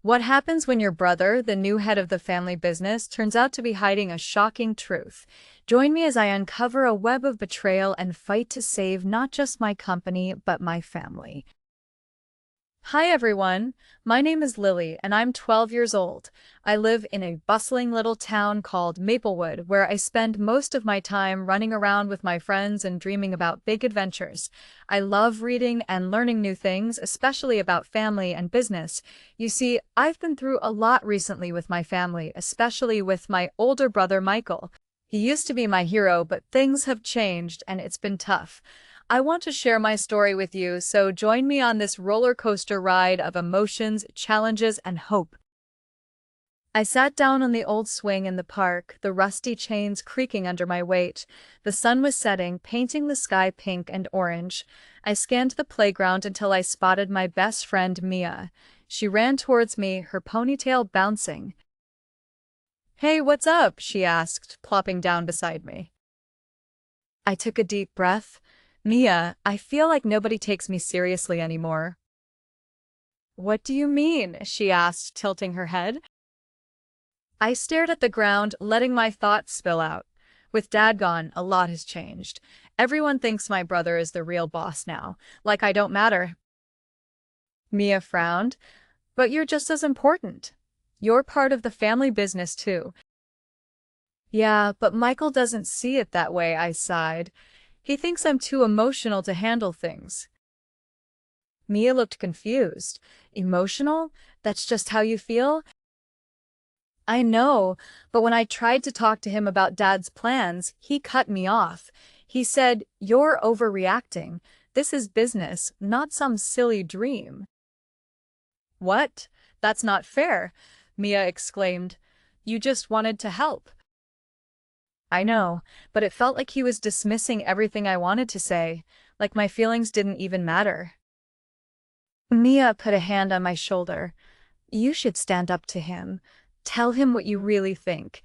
What happens when your brother, the new head of the family business, turns out to be hiding a shocking truth? Join me as I uncover a web of betrayal and fight to save not just my company, but my family. Hi everyone, my name is Lily and I'm 12 years old. I live in a bustling little town called Maplewood where I spend most of my time running around with my friends and dreaming about big adventures. I love reading and learning new things, especially about family and business. You see, I've been through a lot recently with my family, especially with my older brother Michael. He used to be my hero, but things have changed and it's been tough. I want to share my story with you, so join me on this roller coaster ride of emotions, challenges, and hope. I sat down on the old swing in the park, the rusty chains creaking under my weight. The sun was setting, painting the sky pink and orange. I scanned the playground until I spotted my best friend Mia. She ran towards me, her ponytail bouncing. "Hey, what's up?" she asked, plopping down beside me. I took a deep breath. "Mia, I feel like nobody takes me seriously anymore." "What do you mean?" she asked, tilting her head. I stared at the ground, letting my thoughts spill out. With Dad gone, a lot has changed. Everyone thinks my brother is the real boss now, like I don't matter. Mia frowned. "But you're just as important. You're part of the family business too." "Yeah, but Michael doesn't see it that way," I sighed. "He thinks I'm too emotional to handle things." Mia looked confused. "Emotional? That's just how you feel?" "I know, but when I tried to talk to him about Dad's plans, he cut me off. He said, 'You're overreacting. This is business, not some silly dream.'" "What? That's not fair," Mia exclaimed. "You just wanted to help." "I know, but it felt like he was dismissing everything I wanted to say, like my feelings didn't even matter." Mia put a hand on my shoulder. "You should stand up to him. Tell him what you really think."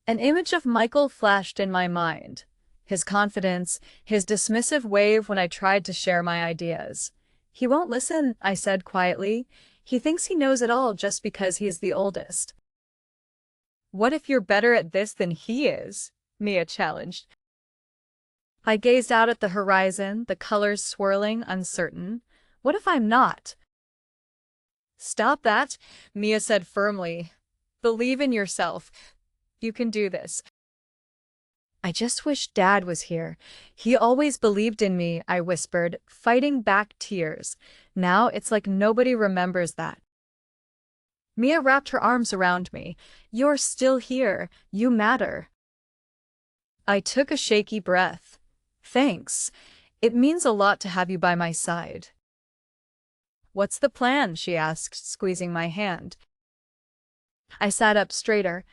An image of Michael flashed in my mind. His confidence, his dismissive wave when I tried to share my ideas. "He won't listen," I said quietly. "He thinks he knows it all just because he's the oldest." "What if you're better at this than he is?" Mia challenged. I gazed out at the horizon, the colors swirling, uncertain. What if I'm not? "Stop that," Mia said firmly. "Believe in yourself. You can do this." "I just wish Dad was here. He always believed in me," I whispered, fighting back tears. Now it's like nobody remembers that. Mia wrapped her arms around me. "You're still here. You matter." I took a shaky breath. "Thanks. It means a lot to have you by my side." "What's the plan?" she asked, squeezing my hand. I sat up straighter.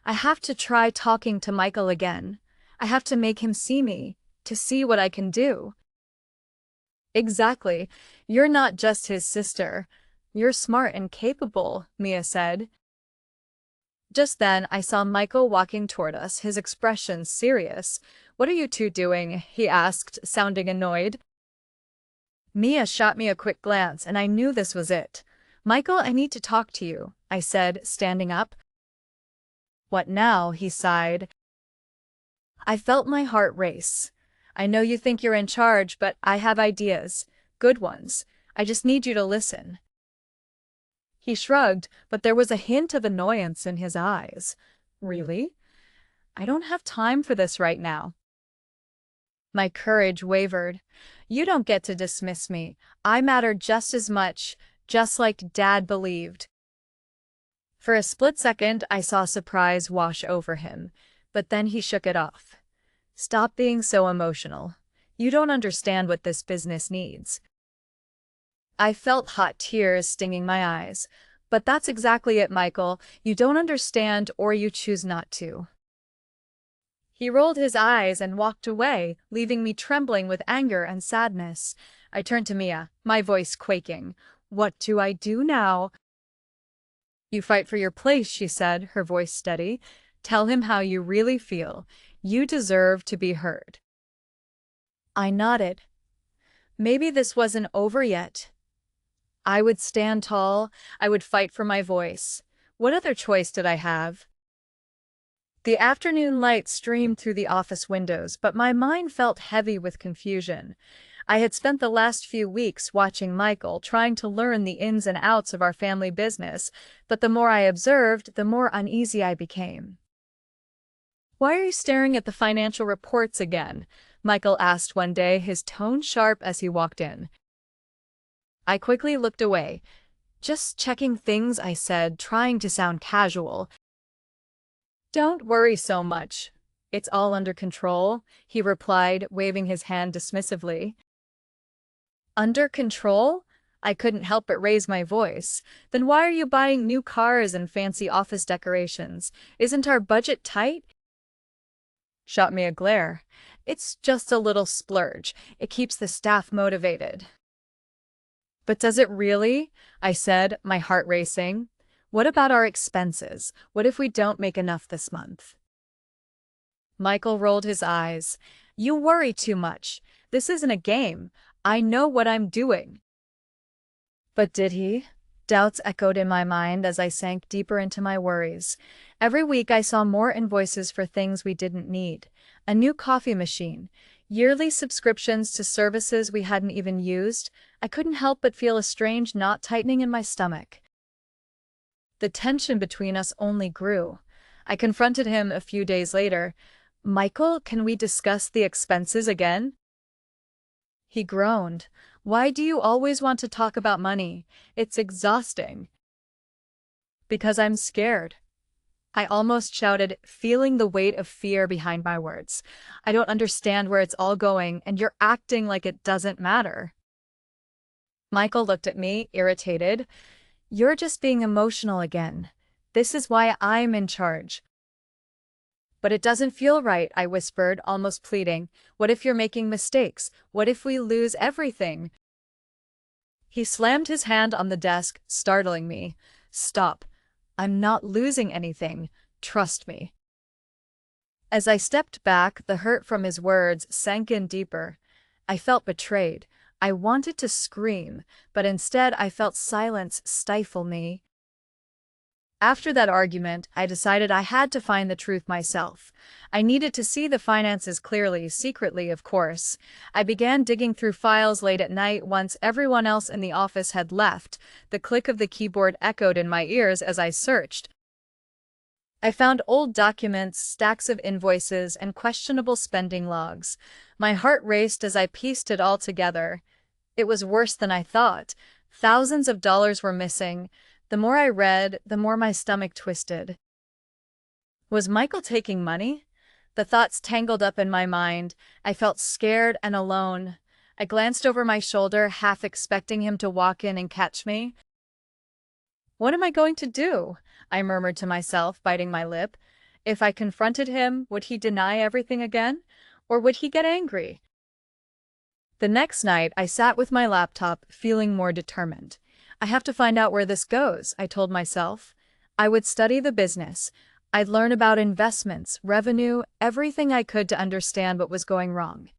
"I have to try talking to Michael again. I have to make him see me, to see what I can do." "Exactly. You're not just his sister. You're smart and capable," Mia said. Just then, I saw Michael walking toward us, his expression serious. "What are you two doing?" he asked, sounding annoyed. Mia shot me a quick glance, and I knew this was it. "Michael, I need to talk to you," I said, standing up. "What now?" he sighed. I felt my heart race. "I know you think you're in charge, but I have ideas. Good ones. I just need you to listen." He shrugged, but there was a hint of annoyance in his eyes. "Really? I don't have time for this right now." My courage wavered. "You don't get to dismiss me. I matter just as much, just like Dad believed." For a split second, I saw surprise wash over him, but then he shook it off. "Stop being so emotional. You don't understand what this business needs." I felt hot tears stinging my eyes. "But that's exactly it, Michael. You don't understand or you choose not to." He rolled his eyes and walked away, leaving me trembling with anger and sadness. I turned to Mia, my voice quaking. "What do I do now?" "You fight for your place," she said, her voice steady. "Tell him how you really feel. You deserve to be heard." I nodded. Maybe this wasn't over yet. I would stand tall. I would fight for my voice. What other choice did I have? The afternoon light streamed through the office windows, but my mind felt heavy with confusion. I had spent the last few weeks watching Michael, trying to learn the ins and outs of our family business, but the more I observed, the more uneasy I became. "Why are you staring at the financial reports again?" Michael asked one day, his tone sharp as he walked in. I quickly looked away. "Just checking things," I said, trying to sound casual. "Don't worry so much. It's all under control," he replied, waving his hand dismissively. "Under control?" I couldn't help but raise my voice. "Then why are you buying new cars and fancy office decorations? Isn't our budget tight?" Shot me a glare. "It's just a little splurge. It keeps the staff motivated." "But does it really?" I said, my heart racing. "What about our expenses? What if we don't make enough this month?" Michael rolled his eyes. "You worry too much. This isn't a game. I know what I'm doing." But did he? Doubts echoed in my mind as I sank deeper into my worries. Every week I saw more invoices for things we didn't need. A new coffee machine, yearly subscriptions to services we hadn't even used. I couldn't help but feel a strange knot tightening in my stomach. The tension between us only grew. I confronted him a few days later. "Michael, can we discuss the expenses again?" He groaned. "Why do you always want to talk about money? It's exhausting." "Because I'm scared." I almost shouted, feeling the weight of fear behind my words. "I don't understand where it's all going, and you're acting like it doesn't matter." Michael looked at me, irritated. "You're just being emotional again. This is why I'm in charge." "But it doesn't feel right," I whispered, almost pleading. "What if you're making mistakes? What if we lose everything?" He slammed his hand on the desk, startling me. "Stop. I'm not losing anything. Trust me." As I stepped back, the hurt from his words sank in deeper. I felt betrayed. I wanted to scream, but instead I felt silence stifle me. After that argument, I decided I had to find the truth myself. I needed to see the finances clearly, secretly, of course. I began digging through files late at night once everyone else in the office had left. The click of the keyboard echoed in my ears as I searched. I found old documents, stacks of invoices, and questionable spending logs. My heart raced as I pieced it all together. It was worse than I thought. Thousands of dollars were missing. The more I read, the more my stomach twisted. Was Michael taking money? The thoughts tangled up in my mind. I felt scared and alone. I glanced over my shoulder, half expecting him to walk in and catch me. "What am I going to do?" I murmured to myself, biting my lip. If I confronted him, would he deny everything again? Or would he get angry? The next night, I sat with my laptop, feeling more determined. "I have to find out where this goes," I told myself. I would study the business. I'd learn about investments, revenue, everything I could to understand what was going wrong.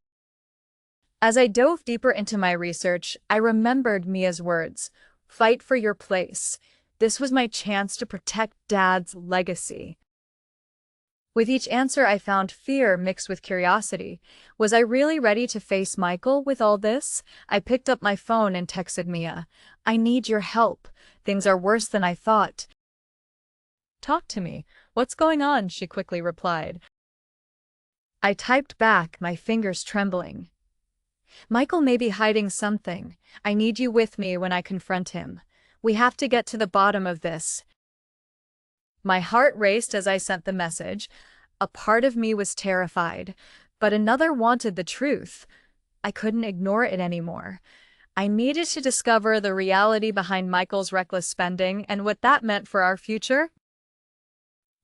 As I dove deeper into my research, I remembered Mia's words, "Fight for your place." This was my chance to protect Dad's legacy. With each answer, I found fear mixed with curiosity. Was I really ready to face Michael with all this? I picked up my phone and texted Mia. "I need your help. Things are worse than I thought." "Talk to me. What's going on?" she quickly replied. I typed back, my fingers trembling. "Michael may be hiding something. I need you with me when I confront him. We have to get to the bottom of this." My heart raced as I sent the message. A part of me was terrified, but another wanted the truth. I couldn't ignore it anymore. I needed to discover the reality behind Michael's reckless spending and what that meant for our future.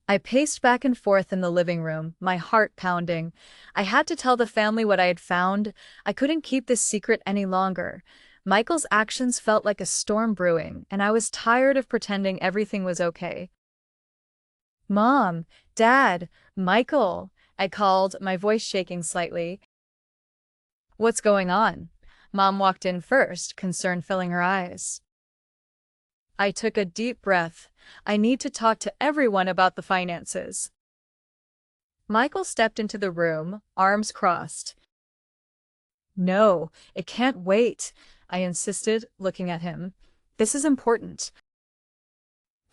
I paced back and forth in the living room, my heart pounding. I had to tell the family what I had found. I couldn't keep this secret any longer. Michael's actions felt like a storm brewing, and I was tired of pretending everything was okay. "Mom, Dad, Michael," I called, my voice shaking slightly. "What's going on?" Mom walked in first, concern filling her eyes. I took a deep breath. I need to talk to everyone about the finances. Michael stepped into the room, arms crossed. No, it can't wait, I insisted, looking at him. This is important.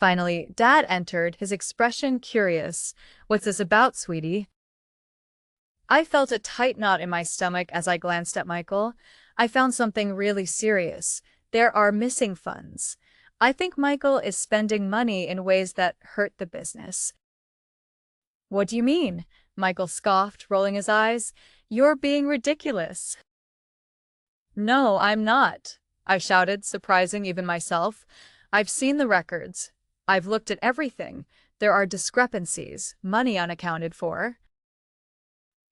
Finally, Dad entered, his expression curious. What's this about, sweetie? I felt a tight knot in my stomach as I glanced at Michael. I found something really serious. There are missing funds. I think Michael is spending money in ways that hurt the business. What do you mean? Michael scoffed, rolling his eyes. You're being ridiculous. No, I'm not, I shouted, surprising even myself. I've seen the records. I've looked at everything. There are discrepancies, money unaccounted for.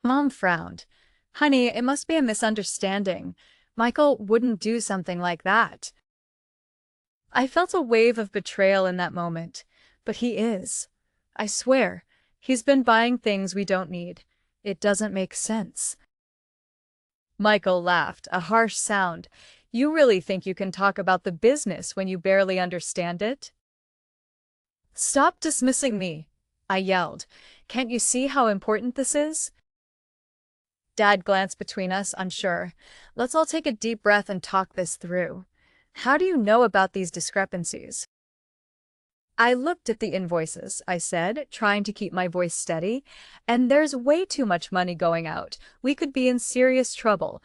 Mom frowned. Honey, it must be a misunderstanding. Michael wouldn't do something like that. I felt a wave of betrayal in that moment, but he is. I swear, he's been buying things we don't need. It doesn't make sense. Michael laughed, a harsh sound. You really think you can talk about the business when you barely understand it? Stop dismissing me, I yelled. Can't you see how important this is? Dad glanced between us, unsure. Let's all take a deep breath and talk this through. How do you know about these discrepancies? I looked at the invoices, I said, trying to keep my voice steady, and there's way too much money going out. We could be in serious trouble.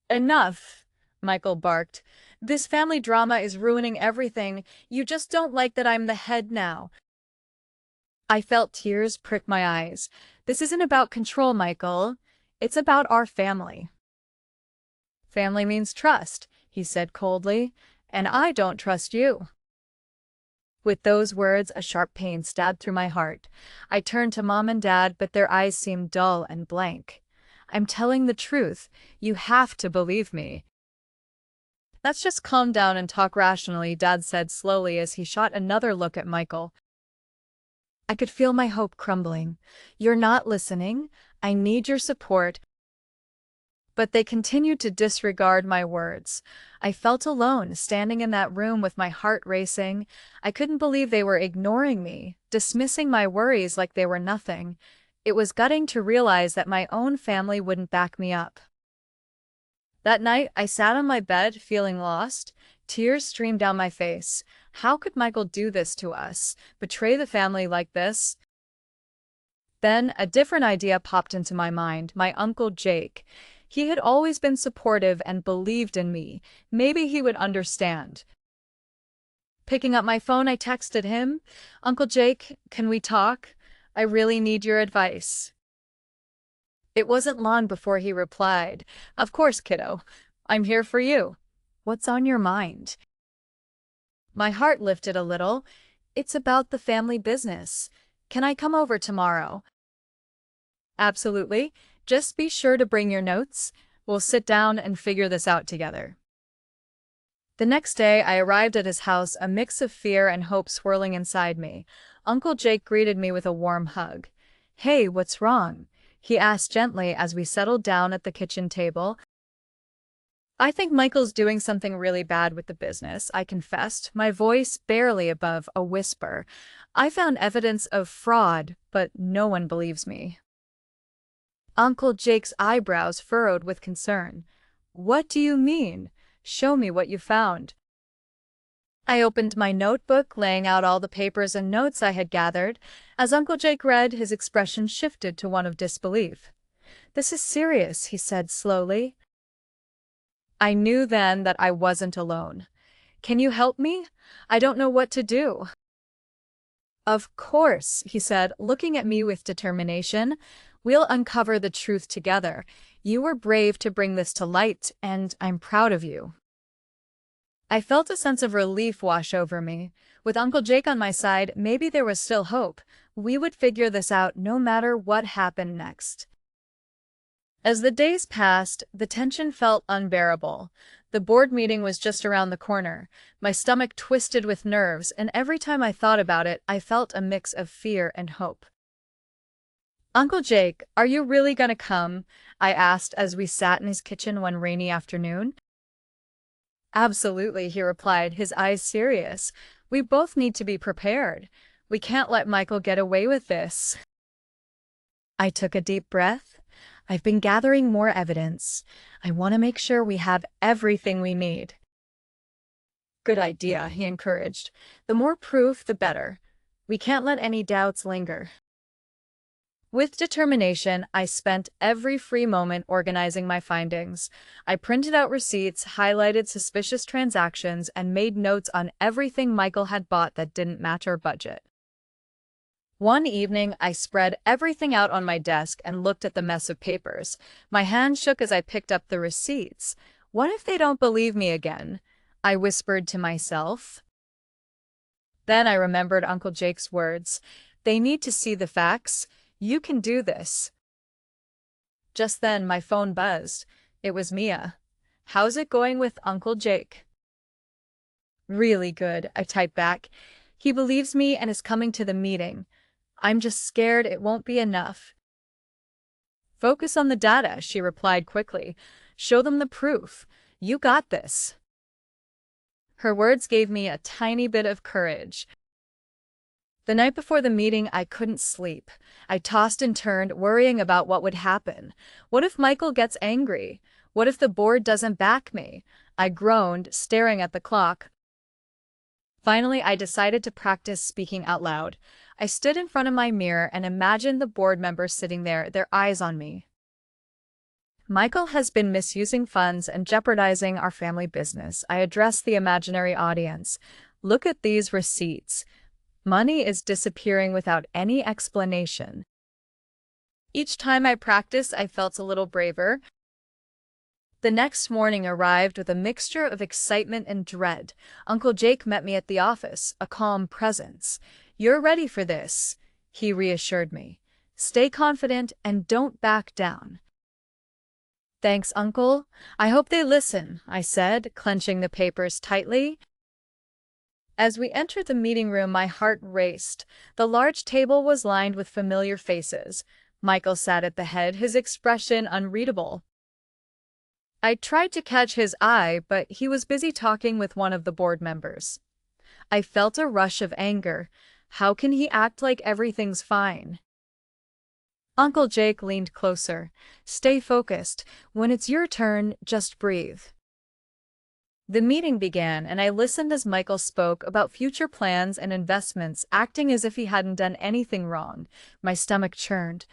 Enough, Michael barked. This family drama is ruining everything. You just don't like that I'm the head now. I felt tears prick my eyes. This isn't about control, Michael. It's about our family. Family means trust, he said coldly, and I don't trust you. With those words, a sharp pain stabbed through my heart. I turned to Mom and Dad, but their eyes seemed dull and blank. I'm telling the truth. You have to believe me. Let's just calm down and talk rationally, Dad said slowly as he shot another look at Michael. I could feel my hope crumbling. You're not listening. I need your support. But they continued to disregard my words. I felt alone, standing in that room with my heart racing. I couldn't believe they were ignoring me, dismissing my worries like they were nothing. It was gutting to realize that my own family wouldn't back me up. That night, I sat on my bed, feeling lost. Tears streamed down my face. How could Michael do this to us? Betray the family like this? Then, a different idea popped into my mind. My Uncle Jake. He had always been supportive and believed in me. Maybe he would understand. Picking up my phone, I texted him, Uncle Jake, can we talk? I really need your advice. It wasn't long before he replied, Of course, kiddo. I'm here for you. What's on your mind? My heart lifted a little. It's about the family business. Can I come over tomorrow? Absolutely. Just be sure to bring your notes. We'll sit down and figure this out together. The next day, I arrived at his house, a mix of fear and hope swirling inside me. Uncle Jake greeted me with a warm hug. Hey, what's wrong? He asked gently as we settled down at the kitchen table. I think Michael's doing something really bad with the business, I confessed, my voice barely above a whisper. I found evidence of fraud, but no one believes me. Uncle Jake's eyebrows furrowed with concern. What do you mean? Show me what you found. I opened my notebook, laying out all the papers and notes I had gathered. As Uncle Jake read, his expression shifted to one of disbelief. This is serious, he said slowly. I knew then that I wasn't alone. Can you help me? I don't know what to do. Of course, he said, looking at me with determination. We'll uncover the truth together. You were brave to bring this to light, and I'm proud of you. I felt a sense of relief wash over me. With Uncle Jake on my side, maybe there was still hope. We would figure this out no matter what happened next. As the days passed, the tension felt unbearable. The board meeting was just around the corner. My stomach twisted with nerves, and every time I thought about it, I felt a mix of fear and hope. Uncle Jake, are you really gonna come? I asked as we sat in his kitchen one rainy afternoon. Absolutely, he replied, his eyes serious. We both need to be prepared. We can't let Michael get away with this. I took a deep breath. I've been gathering more evidence. I want to make sure we have everything we need. Good idea, he encouraged. The more proof, the better. We can't let any doubts linger. With determination, I spent every free moment organizing my findings. I printed out receipts, highlighted suspicious transactions, and made notes on everything Michael had bought that didn't match our budget. One evening, I spread everything out on my desk and looked at the mess of papers. My hand shook as I picked up the receipts. What if they don't believe me again? I whispered to myself. Then I remembered Uncle Jake's words. They need to see the facts. You can do this. Just then, my phone buzzed. It was Mia. How's it going with Uncle Jake? Really good, I typed back. He believes me and is coming to the meeting. I'm just scared it won't be enough. Focus on the data, she replied quickly. Show them the proof. You got this. Her words gave me a tiny bit of courage. The night before the meeting, I couldn't sleep. I tossed and turned, worrying about what would happen. What if Michael gets angry? What if the board doesn't back me? I groaned, staring at the clock. Finally, I decided to practice speaking out loud. I stood in front of my mirror and imagined the board members sitting there, their eyes on me. Michael has been misusing funds and jeopardizing our family business. I addressed the imaginary audience. Look at these receipts. Money is disappearing without any explanation. Each time I practiced, I felt a little braver. The next morning arrived with a mixture of excitement and dread. Uncle Jake met me at the office, a calm presence. You're ready for this, he reassured me. Stay confident and don't back down. Thanks, Uncle. I hope they listen, I said, clenching the papers tightly. As we entered the meeting room, my heart raced. The large table was lined with familiar faces. Michael sat at the head, his expression unreadable. I tried to catch his eye, but he was busy talking with one of the board members. I felt a rush of anger. How can he act like everything's fine? Uncle Jake leaned closer. Stay focused. When it's your turn, just breathe. The meeting began, and I listened as Michael spoke about future plans and investments, acting as if he hadn't done anything wrong. My stomach churned.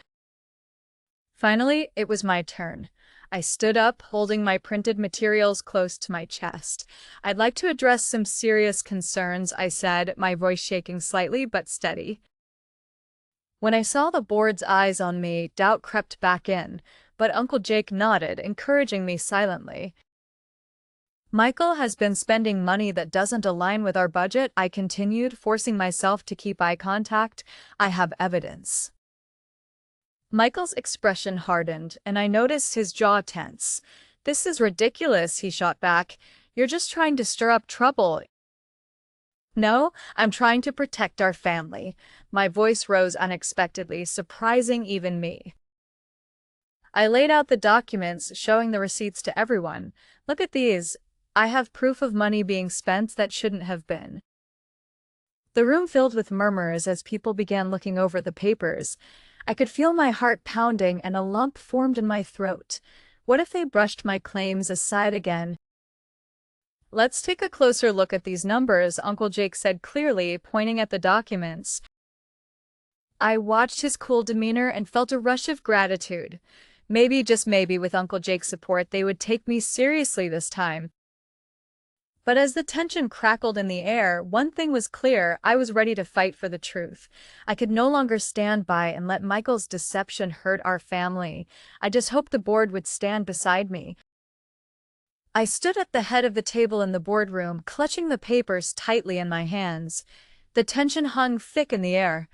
Finally, it was my turn. I stood up, holding my printed materials close to my chest. I'd like to address some serious concerns, I said, my voice shaking slightly but steady. When I saw the board's eyes on me, doubt crept back in, but Uncle Jake nodded, encouraging me silently. Michael has been spending money that doesn't align with our budget, I continued, forcing myself to keep eye contact. I have evidence. Michael's expression hardened, and I noticed his jaw tense. This is ridiculous, he shot back. You're just trying to stir up trouble. No, I'm trying to protect our family. My voice rose unexpectedly, surprising even me. I laid out the documents, showing the receipts to everyone. Look at these. I have proof of money being spent that shouldn't have been. The room filled with murmurs as people began looking over the papers. I could feel my heart pounding and a lump formed in my throat. What if they brushed my claims aside again? Let's take a closer look at these numbers, Uncle Jake said clearly, pointing at the documents. I watched his cool demeanor and felt a rush of gratitude. Maybe, just maybe, with Uncle Jake's support, they would take me seriously this time. But as the tension crackled in the air, one thing was clear: I was ready to fight for the truth. I could no longer stand by and let Michael's deception hurt our family. I just hoped the board would stand beside me. I stood at the head of the table in the boardroom, clutching the papers tightly in my hands. The tension hung thick in the air.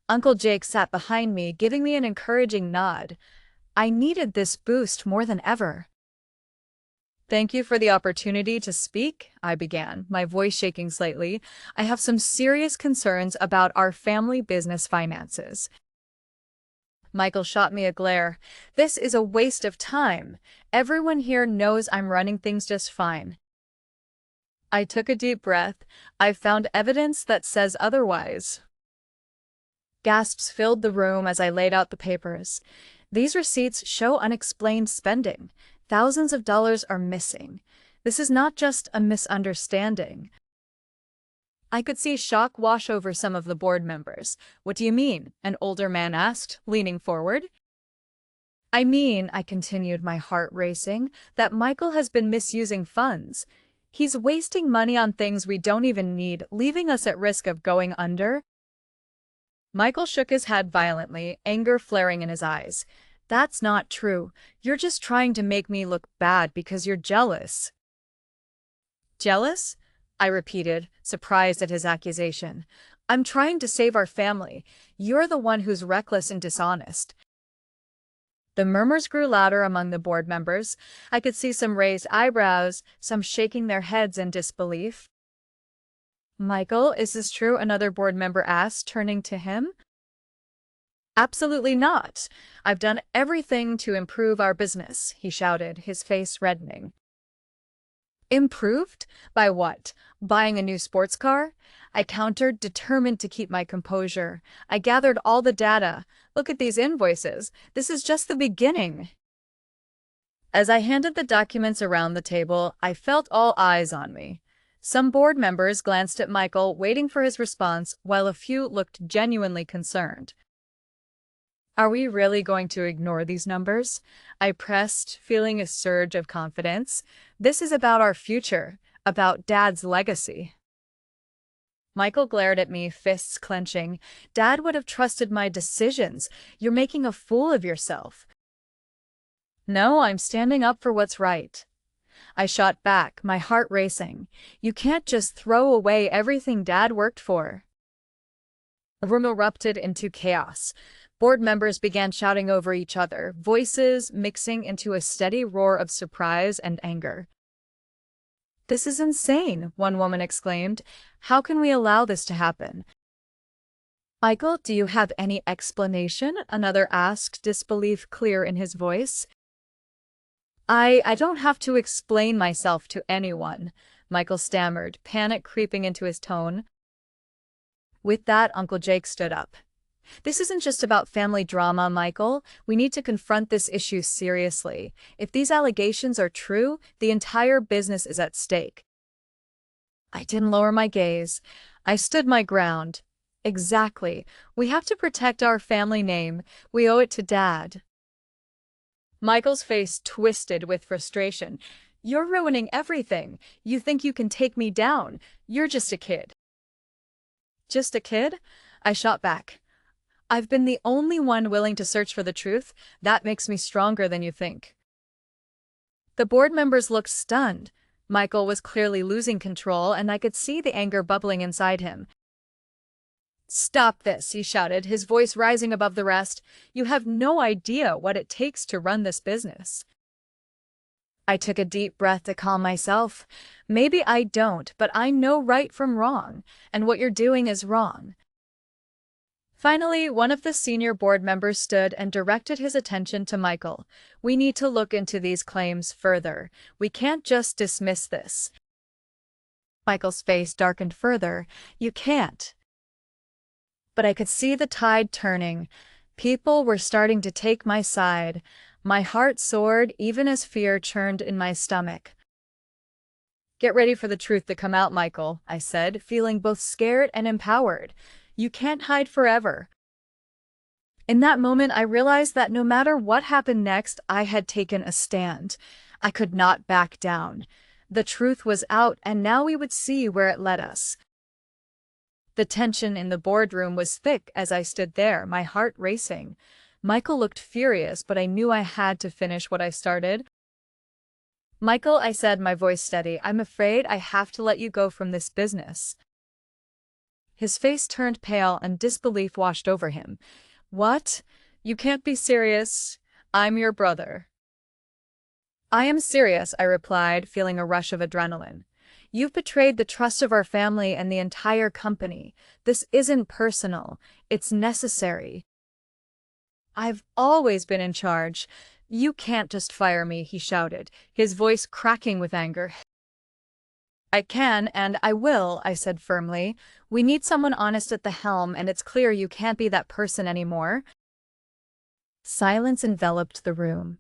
Uncle Jake sat behind me, giving me an encouraging nod. I needed this boost more than ever. Thank you for the opportunity to speak, I began, my voice shaking slightly. I have some serious concerns about our family business finances. Michael shot me a glare. This is a waste of time. Everyone here knows I'm running things just fine. I took a deep breath. I've found evidence that says otherwise. Gasps filled the room as I laid out the papers. These receipts show unexplained spending. Thousands of dollars are missing. This is not just a misunderstanding. I could see shock wash over some of the board members. "What do you mean?" an older man asked, leaning forward. "I mean," I continued, my heart racing, "that Michael has been misusing funds. He's wasting money on things we don't even need, leaving us at risk of going under." Michael shook his head violently, anger flaring in his eyes. "That's not true. You're just trying to make me look bad because you're jealous." "Jealous?" I repeated, surprised at his accusation. "I'm trying to save our family. You're the one who's reckless and dishonest." The murmurs grew louder among the board members. I could see some raised eyebrows, some shaking their heads in disbelief. "Michael, is this true?" another board member asked, turning to him. "Absolutely not. I've done everything to improve our business," he shouted, his face reddening. "Improved? By what? Buying a new sports car?" I countered, determined to keep my composure. "I gathered all the data. Look at these invoices. This is just the beginning." As I handed the documents around the table, I felt all eyes on me. Some board members glanced at Michael, waiting for his response, while a few looked genuinely concerned. "Are we really going to ignore these numbers?" I pressed, feeling a surge of confidence. "This is about our future, about Dad's legacy." Michael glared at me, fists clenching. "Dad would have trusted my decisions. You're making a fool of yourself." "No, I'm standing up for what's right." I shot back, my heart racing. "You can't just throw away everything Dad worked for." The room erupted into chaos. Board members began shouting over each other, voices mixing into a steady roar of surprise and anger. "This is insane," one woman exclaimed. "How can we allow this to happen?" "Michael, do you have any explanation?" another asked, disbelief clear in his voice. I don't have to explain myself to anyone," Michael stammered, panic creeping into his tone. With that, Uncle Jake stood up. "This isn't just about family drama, Michael. We need to confront this issue seriously. If these allegations are true, the entire business is at stake." I didn't lower my gaze. I stood my ground. "Exactly. We have to protect our family name. We owe it to Dad." Michael's face twisted with frustration. "You're ruining everything. You think you can take me down. You're just a kid." "Just a kid?" I shot back. "I've been the only one willing to search for the truth. That makes me stronger than you think." The board members looked stunned. Michael was clearly losing control, and I could see the anger bubbling inside him. "Stop this," he shouted, his voice rising above the rest. "You have no idea what it takes to run this business." I took a deep breath to calm myself. "Maybe I don't, but I know right from wrong, and what you're doing is wrong." Finally, one of the senior board members stood and directed his attention to Michael. "We need to look into these claims further. We can't just dismiss this." Michael's face darkened further. "You can't." But I could see the tide turning. People were starting to take my side. My heart soared even as fear churned in my stomach. "Get ready for the truth to come out, Michael," I said, feeling both scared and empowered. "You can't hide forever." In that moment, I realized that no matter what happened next, I had taken a stand. I could not back down. The truth was out, and now we would see where it led us. The tension in the boardroom was thick as I stood there, my heart racing. Michael looked furious, but I knew I had to finish what I started. "Michael," I said, my voice steady, "I'm afraid I have to let you go from this business." His face turned pale and disbelief washed over him. "What? You can't be serious. I'm your brother." "I am serious," I replied, feeling a rush of adrenaline. "You've betrayed the trust of our family and the entire company. This isn't personal. It's necessary. I've always been in charge. You can't just fire me," he shouted, his voice cracking with anger. I can and I will, I said firmly. We need someone honest at the helm, and it's clear you can't be that person anymore. Silence enveloped the room.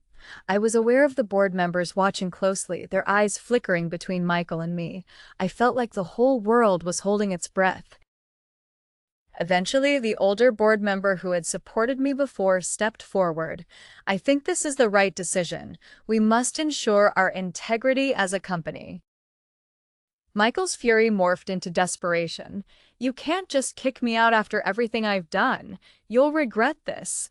I was aware of the board members watching closely, their eyes flickering between Michael and me. I felt like the whole world was holding its breath. Eventually, the older board member who had supported me before stepped forward. I think this is the right decision. We must ensure our integrity as a company. Michael's fury morphed into desperation. You can't just kick me out after everything I've done. You'll regret this.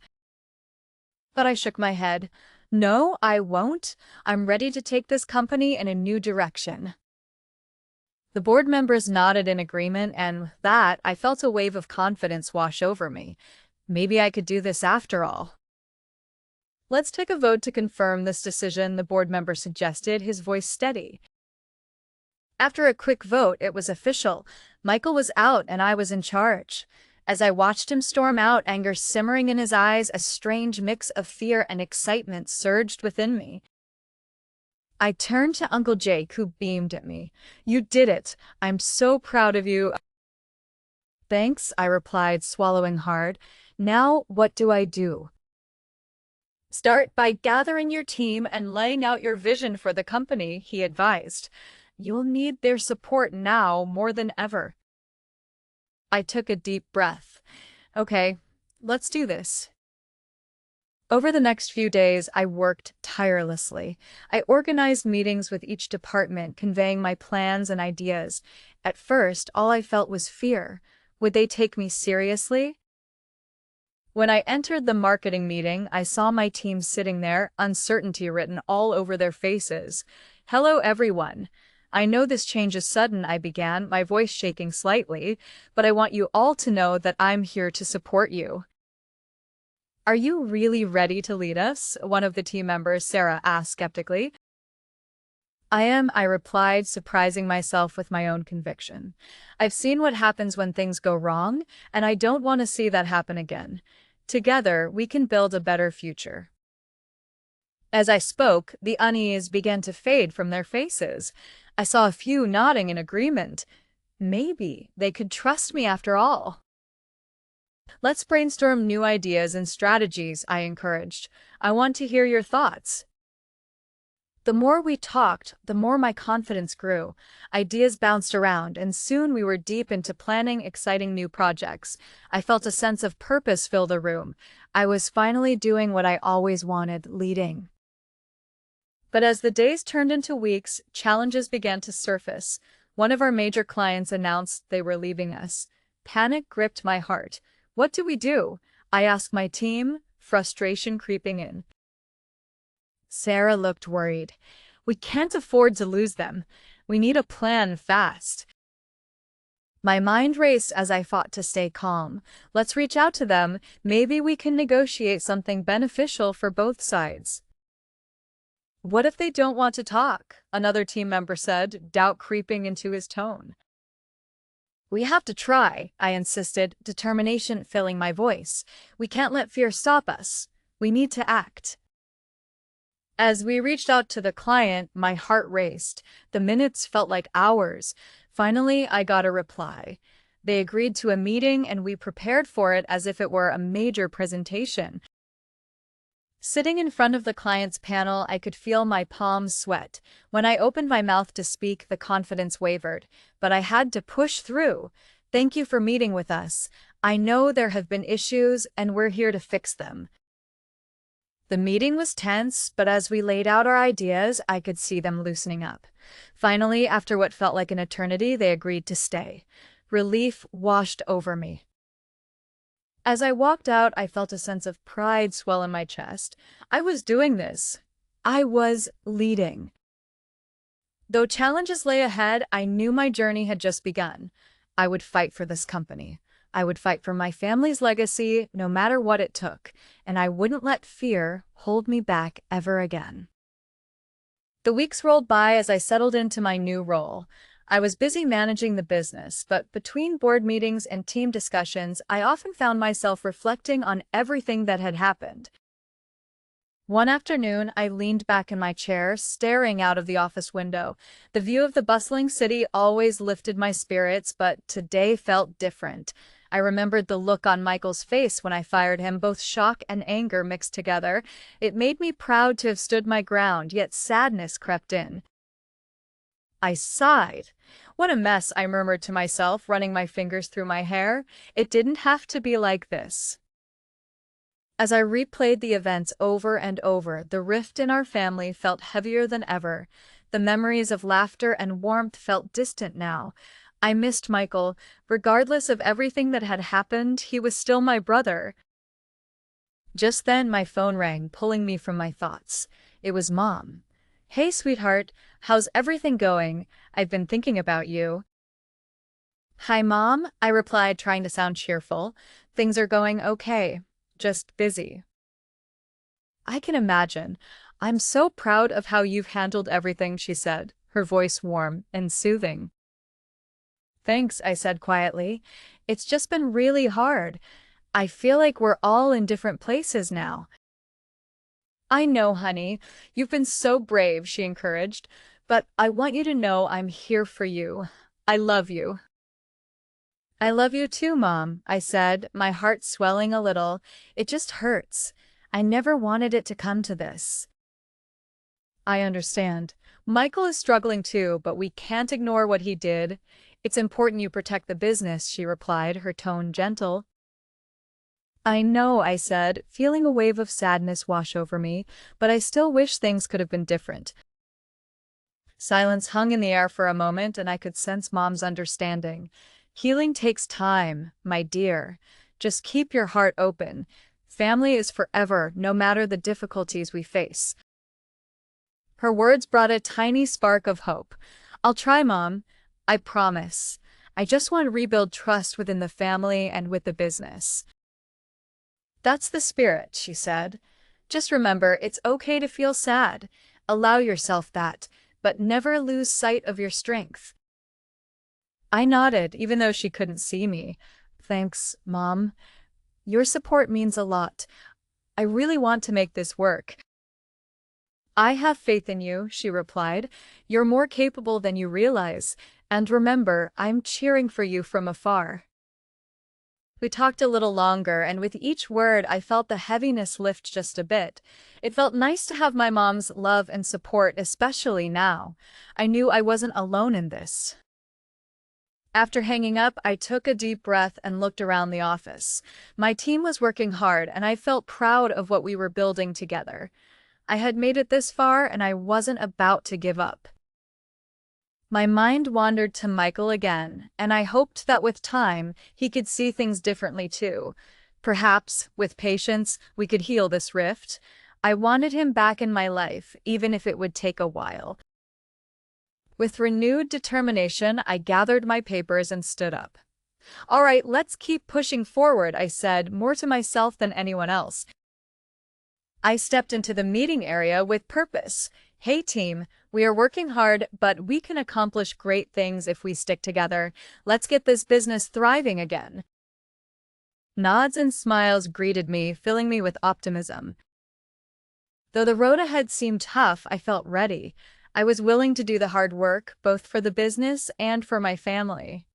But I shook my head. No, I won't. I'm ready to take this company in a new direction. The board members nodded in agreement, and with that, I felt a wave of confidence wash over me. Maybe I could do this after all. Let's take a vote to confirm this decision, the board member suggested, his voice steady. After a quick vote, it was official. Michael was out and I was in charge. As I watched him storm out, anger simmering in his eyes, a strange mix of fear and excitement surged within me. I turned to Uncle Jake, who beamed at me. You did it. I'm so proud of you. Thanks, I replied, swallowing hard. Now, what do I do? Start by gathering your team and laying out your vision for the company, he advised. You'll need their support now more than ever. I took a deep breath. Okay, let's do this. Over the next few days, I worked tirelessly. I organized meetings with each department, conveying my plans and ideas. At first, all I felt was fear. Would they take me seriously? When I entered the marketing meeting, I saw my team sitting there, uncertainty written all over their faces. Hello, everyone. I know this change is sudden, I began, my voice shaking slightly, but I want you all to know that I'm here to support you. Are you really ready to lead us? One of the team members, Sarah, asked skeptically. I am, I replied, surprising myself with my own conviction. I've seen what happens when things go wrong, and I don't want to see that happen again. Together, we can build a better future. As I spoke, the unease began to fade from their faces. I saw a few nodding in agreement. Maybe they could trust me after all. Let's brainstorm new ideas and strategies, I encouraged. I want to hear your thoughts. The more we talked, the more my confidence grew. Ideas bounced around, and soon we were deep into planning exciting new projects. I felt a sense of purpose fill the room. I was finally doing what I always wanted, leading. But as the days turned into weeks, challenges began to surface. One of our major clients announced they were leaving us. Panic gripped my heart. What do we do? I asked my team, frustration creeping in. Sarah looked worried. We can't afford to lose them. We need a plan fast. My mind raced as I fought to stay calm. Let's reach out to them. Maybe we can negotiate something beneficial for both sides. What if they don't want to talk? Another team member said, doubt creeping into his tone. We have to try, I insisted, determination filling my voice. We can't let fear stop us. We need to act. As we reached out to the client, my heart raced. The minutes felt like hours. Finally, I got a reply. They agreed to a meeting and we prepared for it as if it were a major presentation. Sitting in front of the client's panel, I could feel my palms sweat. When I opened my mouth to speak, the confidence wavered, but I had to push through. Thank you for meeting with us. I know there have been issues and we're here to fix them. The meeting was tense, but as we laid out our ideas, I could see them loosening up. Finally, after what felt like an eternity, they agreed to stay. Relief washed over me. As I walked out, I felt a sense of pride swell in my chest. I was doing this. I was leading. Though challenges lay ahead, I knew my journey had just begun. I would fight for this company. I would fight for my family's legacy, no matter what it took, and I wouldn't let fear hold me back ever again. The weeks rolled by as I settled into my new role. I was busy managing the business, but between board meetings and team discussions, I often found myself reflecting on everything that had happened. One afternoon, I leaned back in my chair, staring out of the office window. The view of the bustling city always lifted my spirits, but today felt different. I remembered the look on Michael's face when I fired him, both shock and anger mixed together. It made me proud to have stood my ground, yet sadness crept in. I sighed. What a mess, I murmured to myself, running my fingers through my hair. It didn't have to be like this. As I replayed the events over and over, the rift in our family felt heavier than ever. The memories of laughter and warmth felt distant now. I missed Michael. Regardless of everything that had happened, he was still my brother. Just then, my phone rang, pulling me from my thoughts. It was Mom. "Hey, sweetheart, how's everything going? I've been thinking about you." "Hi, Mom," I replied, trying to sound cheerful. "Things are going okay. Just busy." "I can imagine. I'm so proud of how you've handled everything," she said, her voice warm and soothing. "Thanks," I said quietly. "It's just been really hard. I feel like we're all in different places now." "I know, honey. You've been so brave," she encouraged. "But I want you to know I'm here for you. I love you." "I love you too, Mom," I said, my heart swelling a little. "It just hurts. I never wanted it to come to this." "I understand. Michael is struggling too, but we can't ignore what he did. It's important you protect the business," she replied, her tone gentle. "I know," I said, feeling a wave of sadness wash over me, "but I still wish things could have been different." Silence hung in the air for a moment, and I could sense Mom's understanding. "Healing takes time, my dear. Just keep your heart open. Family is forever, no matter the difficulties we face." Her words brought a tiny spark of hope. "I'll try, Mom. I promise. I just want to rebuild trust within the family and with the business." "That's the spirit," she said. "Just remember, it's okay to feel sad. Allow yourself that, but never lose sight of your strength." I nodded, even though she couldn't see me. "Thanks, Mom. Your support means a lot. I really want to make this work." "I have faith in you," she replied. "You're more capable than you realize. And remember, I'm cheering for you from afar." We talked a little longer, and with each word I felt the heaviness lift just a bit. It felt nice to have my mom's love and support, especially now. I knew I wasn't alone in this. After hanging up, I took a deep breath and looked around the office. My team was working hard, and I felt proud of what we were building together. I had made it this far, and I wasn't about to give up. My mind wandered to Michael again, and I hoped that with time, he could see things differently too. Perhaps, with patience, we could heal this rift. I wanted him back in my life, even if it would take a while. With renewed determination, I gathered my papers and stood up. "All right, let's keep pushing forward," I said, more to myself than anyone else. I stepped into the meeting area with purpose. "Hey team, we are working hard, but we can accomplish great things if we stick together. Let's get this business thriving again." Nods and smiles greeted me, filling me with optimism. Though the road ahead seemed tough, I felt ready. I was willing to do the hard work, both for the business and for my family.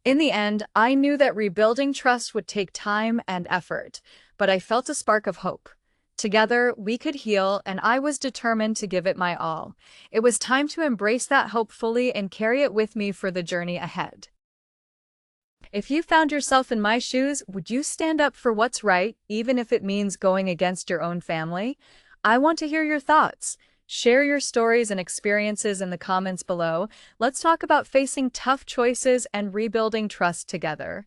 In the end, I knew that rebuilding trust would take time and effort, but I felt a spark of hope. Together, we could heal, and I was determined to give it my all. It was time to embrace that hope fully and carry it with me for the journey ahead. If you found yourself in my shoes, would you stand up for what's right, even if it means going against your own family? I want to hear your thoughts. Share your stories and experiences in the comments below. Let's talk about facing tough choices and rebuilding trust together.